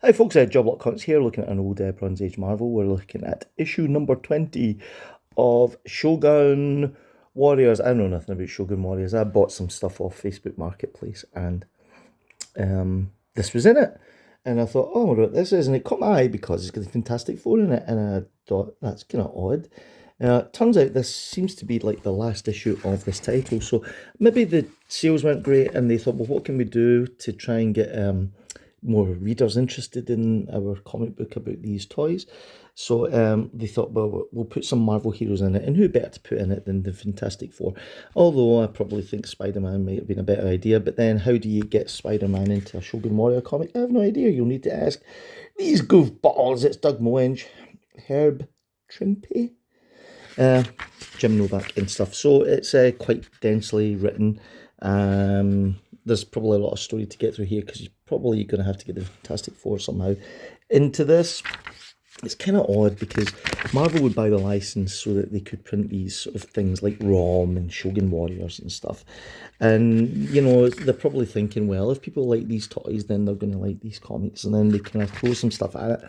Hi folks, Job Lot Comics here, looking at an old Bronze Age Marvel. We're looking at issue number 20 of Shogun Warriors. I know nothing about Shogun Warriors. I bought some stuff off Facebook Marketplace and this was in it. And I thought, oh, what this is, and it caught my eye because it's got the Fantastic Four in it, and I thought, that's kind of odd. Turns out this seems to be like the last issue of this title, so maybe the sales weren't great, and they thought, well, what can we do to try and get more readers interested in our comic book about these toys? So they thought, well, we'll put some Marvel heroes in it, and who better to put in it than the Fantastic Four? Although I probably think Spider-Man might have been a better idea, but then how do you get Spider-Man into a Shogun Warrior comic? I have no idea. You'll need to ask these goofballs. It's Doug Moench, Herb Trimpe, Jim Novak and stuff. So it's quite densely written. There's probably a lot of story to get through here because you're probably going to have to get the Fantastic Four somehow into this. It's kind of odd because Marvel would buy the license so that they could print these sort of things like ROM and Shogun Warriors and stuff. And, you know, they're probably thinking, well, if people like these toys, then they're going to like these comics. And then they kind of throw some stuff at it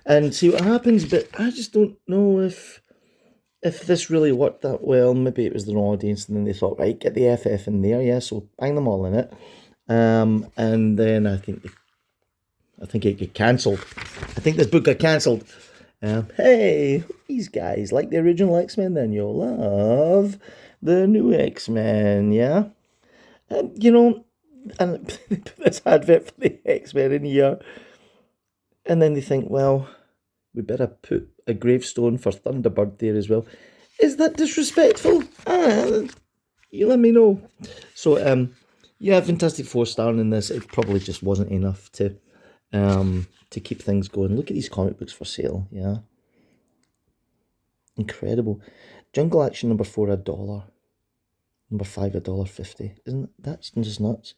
and see what happens. But I just don't know if this really worked that well. Maybe it was the wrong audience, and then they thought, right, get the FF in there, yeah, so bang them all in it. And then I think it got cancelled. I think this book got cancelled. Hey, these guys like the original X-Men, then you'll love the new X-Men, yeah? And, you know, and they put this advert for the X-Men in here, and then they think, well, we better put a gravestone for Thunderbird there as well. Is that disrespectful? You let me know. So, yeah, Fantastic Four starring in this. It probably just wasn't enough to keep things going. Look at these comic books for sale, yeah. Incredible. Jungle Action number 4, $1. Number 5, $1.50. Isn't that's just nuts?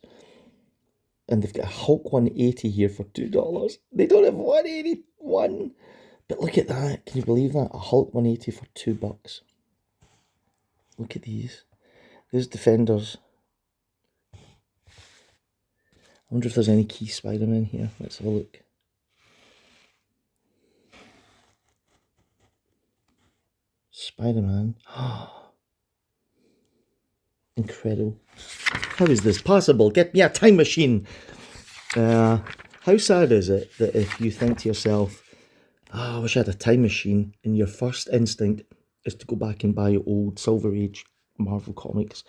And they've got a Hulk 180 here for $2. They don't have 181. But look at that. Can you believe that? A Hulk 180 for $2. Look at these. There's Defenders. I wonder if there's any key Spider-Man here. Let's have a look. Spider-Man. Incredible. How is this possible? Get me a time machine. How sad is it that if you think to yourself, I wish I had a time machine, and your first instinct is to go back and buy old Silver Age Marvel comics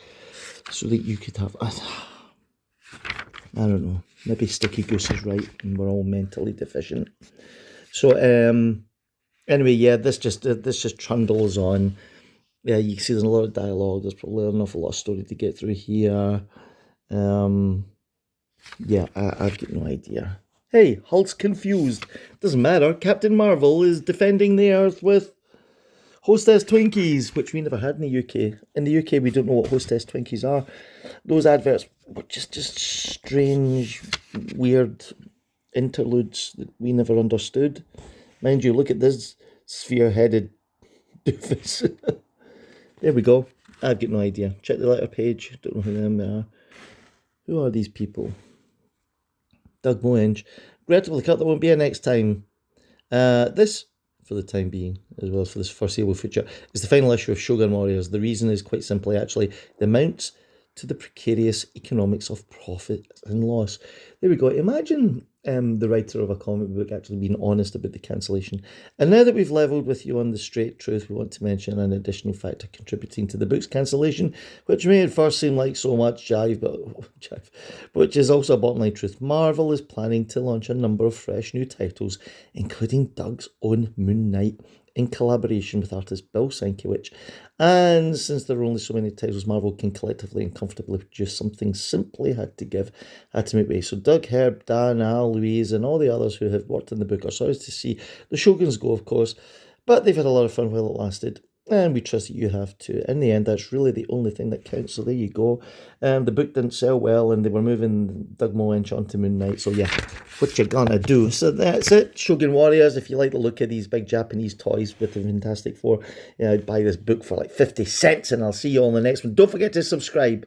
so that you could have... I don't know. Maybe Sticky Goose is right and we're all mentally deficient. So, anyway, yeah, this just trundles on. Yeah, you can see there's a lot of dialogue. There's probably an awful lot of story to get through here. Yeah, I've got no idea. Hey, Hulk's confused. Doesn't matter. Captain Marvel is defending the Earth with Hostess Twinkies, which we never had in the UK. In the UK, we don't know what Hostess Twinkies are. Those adverts were just strange, weird interludes that we never understood. Mind you, look at this sphere-headed doofus. There we go. I've got no idea. Check the letter page. Don't know who them are. Who are these people? Doug Moench. Regrettably cut, there won't be a next time. This, for the time being, as well as for this foreseeable future, is the final issue of Shogun Warriors. The reason is quite simply, actually, the amounts to the precarious economics of profit and loss. There we go. Imagine the writer of a comic book actually being honest about the cancellation. And now that we've levelled with you on the straight truth, we want to mention an additional factor contributing to the book's cancellation, which may at first seem like so much jive, but which is also a bottom line truth. Marvel is planning to launch a number of fresh new titles, including Doug's own Moon Knight, in collaboration with artist Bill Sienkiewicz. And since there are only so many titles Marvel can collectively and comfortably produce, something simply had to make way. So Doug, Herb, Dan, Al, Louise, and all the others who have worked in the book are sorry to see the Shoguns go, of course, but they've had a lot of fun while it lasted. And we trust that you have too. In the end, that's really the only thing that counts. So there you go. The book didn't sell well, and they were moving Doug Moench onto Moon Knight. So yeah, what you gonna do? So that's it. Shogun Warriors. If you like the look of these big Japanese toys with the Fantastic Four, I'd buy this book for like 50 cents, and I'll see you on the next one. Don't forget to subscribe.